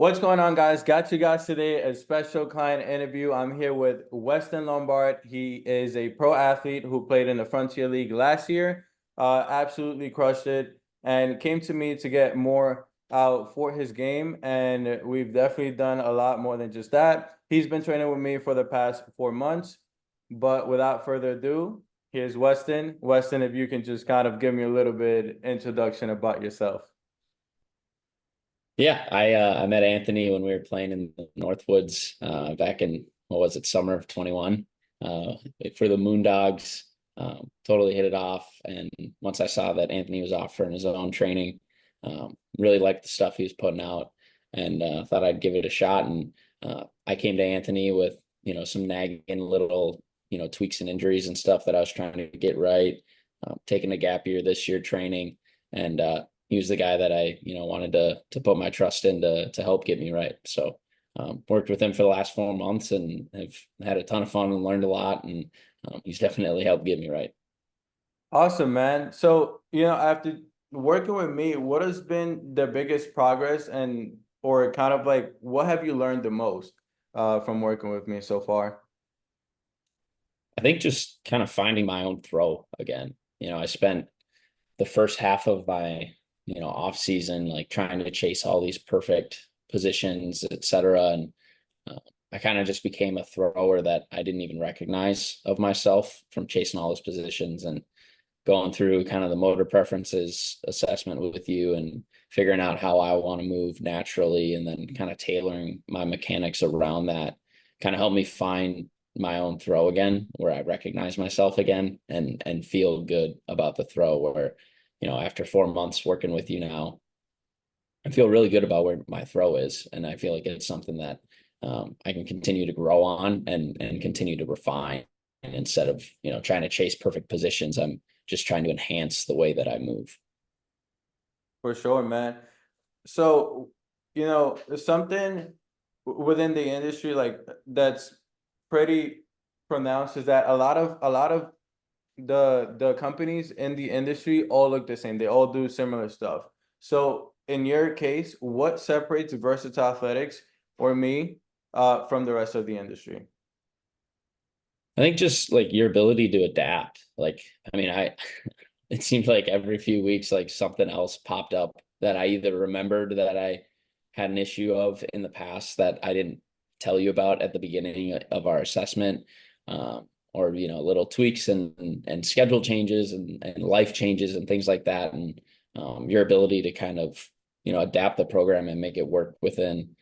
What's going on, guys? Got you guys today a special client interview. I'm here with Weston Lombard. He is a pro athlete who played in the Frontier League last year, absolutely crushed it, and came to me to get more out for his game. And we've definitely done a lot more than just that. He's been training with me for the past 4 months. But without further ado, here's Weston. Weston, if you can just kind of give me a little bit introduction about yourself. Yeah, I met Anthony when we were playing in the Northwoods back in what was it, summer of 21 uh, for the Moondogs. Totally hit it off, and once I saw that Anthony was offering his own training, really liked the stuff he was putting out, and thought I'd give it a shot. And I came to Anthony with some nagging little tweaks and injuries and stuff that I was trying to get right. Taking a gap year this year training, and he was the guy that I, wanted to put my trust in to help get me right. So worked with him for the last 4 months and have had a ton of fun and learned a lot. And he's definitely helped get me right. Awesome, man. So, after working with me, what has been the biggest progress and or kind of like what have you learned the most from working with me so far? I think just kind of finding my own throw again. I spent the first half of my, off season, like trying to chase all these perfect positions, etc. And uh, I kind of just became a thrower that I didn't even recognize of myself from chasing all those positions and going through kind of the motor preferences assessment with you and figuring out how I want to move naturally and then kind of tailoring my mechanics around that kind of helped me find my own throw again where I recognize myself again and feel good about the throw where after 4 months working with you now I feel really good about where my throw is and I feel like it's something that I can continue to grow on and continue to refine. And instead of trying to chase perfect positions, I'm just trying to enhance the way that I move. For sure, man. So, something within the industry like that's pretty pronounced is that a lot of the companies in the industry all look the same. They all do similar stuff. So in your case, what separates versatile athletics or me from the rest of the industry? I think just like your ability to adapt. Like, I mean, it seemed like every few weeks, like something else popped up that I either remembered that I had an issue of in the past that I didn't tell you about at the beginning of our assessment, or little tweaks and schedule changes and life changes and things like that, and your ability to kind of adapt the program and make it work within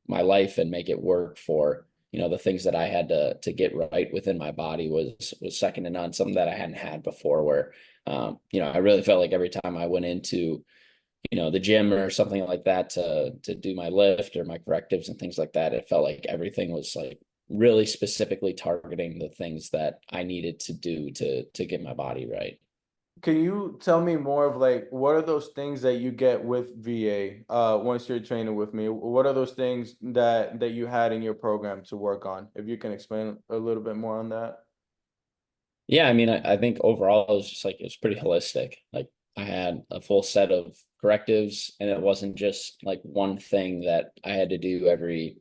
my life and make it work for the things that I had to get right within my body was second to none. Something that I hadn't had before, where I really felt like every time I went into the gym or something like that to do my lift or my correctives and things like that, it felt like everything was like really specifically targeting the things that I needed to do to get my body right. Can you tell me more of like what are those things that you get with VA once you're training with me? What are those things that you had in your program to work on? If you can explain a little bit more on that. Yeah, I mean, I think overall it was just like it was pretty holistic. Like I had a full set of correctives, and it wasn't just like one thing that I had to do every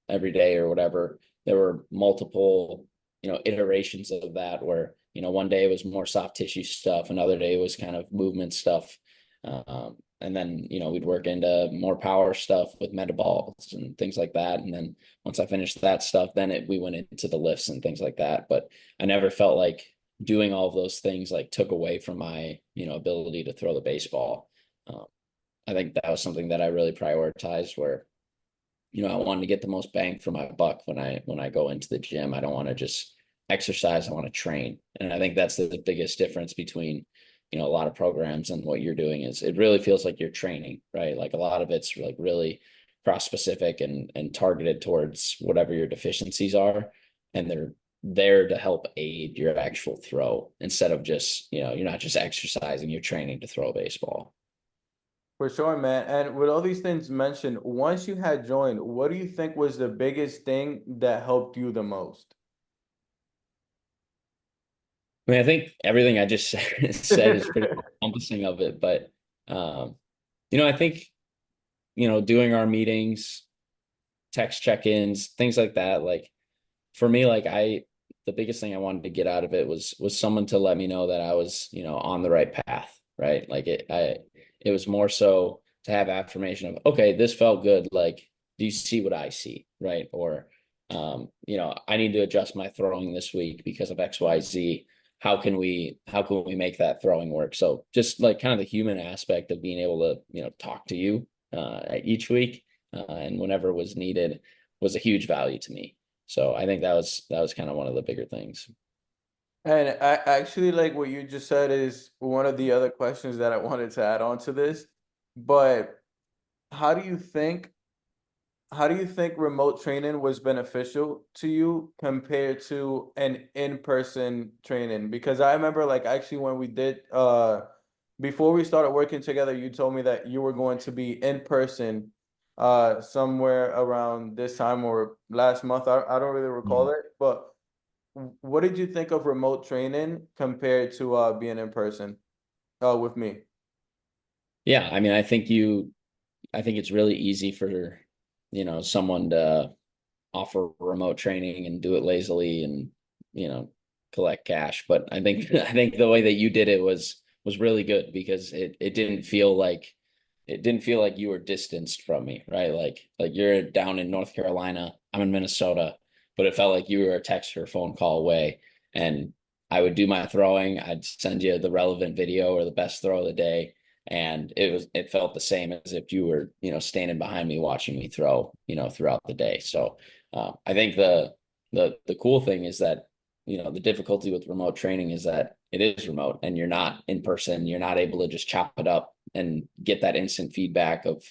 day or whatever. There were multiple, iterations of that where, one day it was more soft tissue stuff, another day it was kind of movement stuff. And then, we'd work into more power stuff with metabols and things like that. And then once I finished that stuff, then we went into the lifts and things like that. But I never felt like doing all of those things like took away from my, ability to throw the baseball. Um, I think that was something that I really prioritized where, I wanted to get the most bang for my buck when I go into the gym. I don't want to just exercise, I want to train. And I think that's the biggest difference between, a lot of programs and what you're doing is it really feels like you're training, right? Like a lot of it's like really cross specific and targeted towards whatever your deficiencies are. And they're there to help aid your actual throw instead of just, you're not just exercising, you're training to throw a baseball. For sure, man. And with all these things mentioned, once you had joined, what do you think was the biggest thing that helped you the most? I mean, I think everything I just said is pretty encompassing of it, but I think doing our meetings, text check-ins, things like that. Like for me, like the biggest thing I wanted to get out of it was someone to let me know that I was, on the right path, right? Like it was more so to have affirmation of, okay, this felt good. Like, do you see what I see, right? Or, I need to adjust my throwing this week because of XYZ. How can we make that throwing work? So just like kind of the human aspect of being able to, talk to you each week and whenever was needed was a huge value to me. So I think that was kind of one of the bigger things. And I actually like what you just said is one of the other questions that I wanted to add on to this. But how do you think how do you think remote training was beneficial to you compared to an in-person training? Because I remember like actually when we did before we started working together, you told me that you were going to be in person somewhere around this time or last month. I don't really recall Mhm. it, but what did you think of remote training compared to being in person with me? Yeah, I mean, I think it's really easy for, someone to offer remote training and do it lazily and, you know, collect cash. But I think I think the way that you did it was really good because it didn't feel like you were distanced from me, right? Like you're down in North Carolina, I'm in Minnesota, but it felt like you were a text or phone call away. And I would do my throwing, I'd send you the relevant video or the best throw of the day. And it felt the same as if you were, standing behind me watching me throw, throughout the day. So I think the cool thing is that the difficulty with remote training is that it is remote and you're not in person. You're not able to just chop it up and get that instant feedback of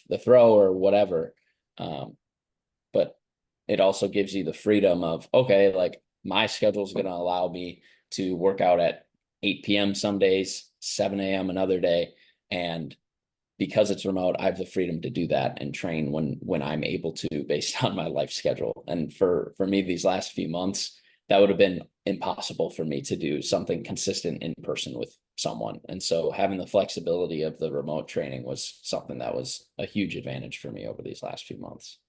the throw or whatever. Um, but it also gives you the freedom of, okay, like my schedule is going to allow me to work out at 8 p.m. some days, 7 a.m. another day, and because it's remote, I have the freedom to do that and train when I'm able to based on my life schedule. And for me, these last few months, that would have been impossible for me to do something consistent in person with someone. And so having the flexibility of the remote training was something that was a huge advantage for me over these last few months.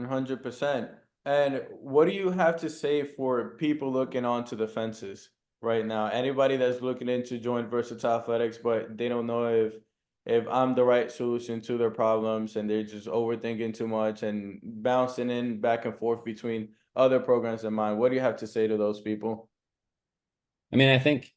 100%. And what do you have to say for people looking onto the fences right now? Anybody that's looking into join versatile athletics, but they don't know if I'm the right solution to their problems and they're just overthinking too much and bouncing in back and forth between other programs in mind. What do you have to say to those people? I mean, I think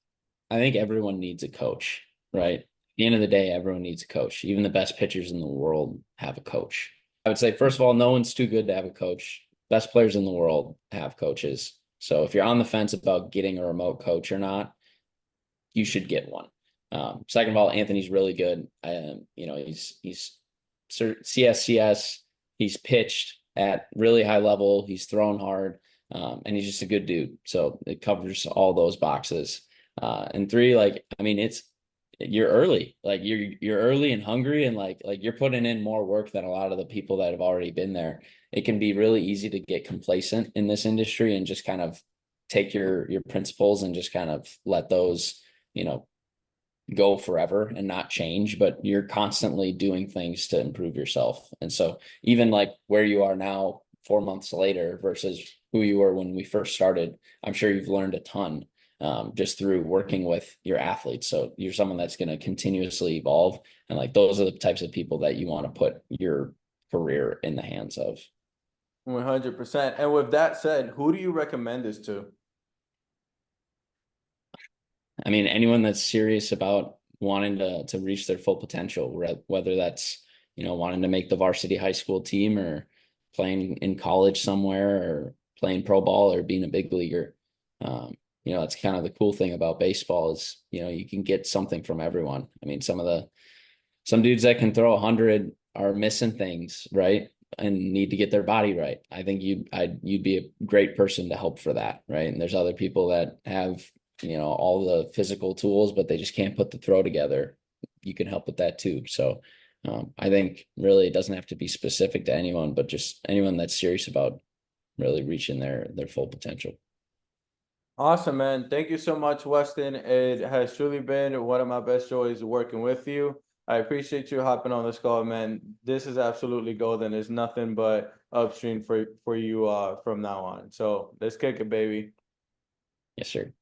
everyone needs a coach, right? At the end of the day, everyone needs a coach. Even the best pitchers in the world have a coach. I would say, first of all, no one's too good to have a coach. Best players in the world have coaches. So if you're on the fence about getting a remote coach or not, you should get one. Second of all, Anthony's really good. He's CSCS. He's pitched at really high level. He's thrown hard, and he's just a good dude. So it covers all those boxes. And three, like I mean, you're early. Like you're early and hungry, and like you're putting in more work than a lot of the people that have already been there. It can be really easy to get complacent in this industry and just kind of take your principles and just kind of let those you know go forever and not change, but you're constantly doing things to improve yourself. And so even like where you are now 4 months later versus who you were when we first started, I'm sure you've learned a ton just through working with your athletes. So you're someone that's going to continuously evolve, and like those are the types of people that you want to put your career in the hands of. 100%. And with that said, who do you recommend this to? I mean, anyone that's serious about wanting to reach their full potential, whether that's, wanting to make the varsity high school team or playing in college somewhere or playing pro ball or being a big leaguer. That's kind of the cool thing about baseball is, you can get something from everyone. I mean, some dudes that can throw 100 are missing things, right? And need to get their body right. I think you'd be a great person to help for that, right? And there's other people that have, all the physical tools, but they just can't put the throw together. You can help with that too. So I think really it doesn't have to be specific to anyone, but just anyone that's serious about really reaching their full potential. Awesome, man. Thank you so much, Weston. It has truly been one of my best joys working with you. I appreciate you hopping on this call, man. This is absolutely golden. There's nothing but upstream for you from now on. So let's kick it, baby. Yes, sir.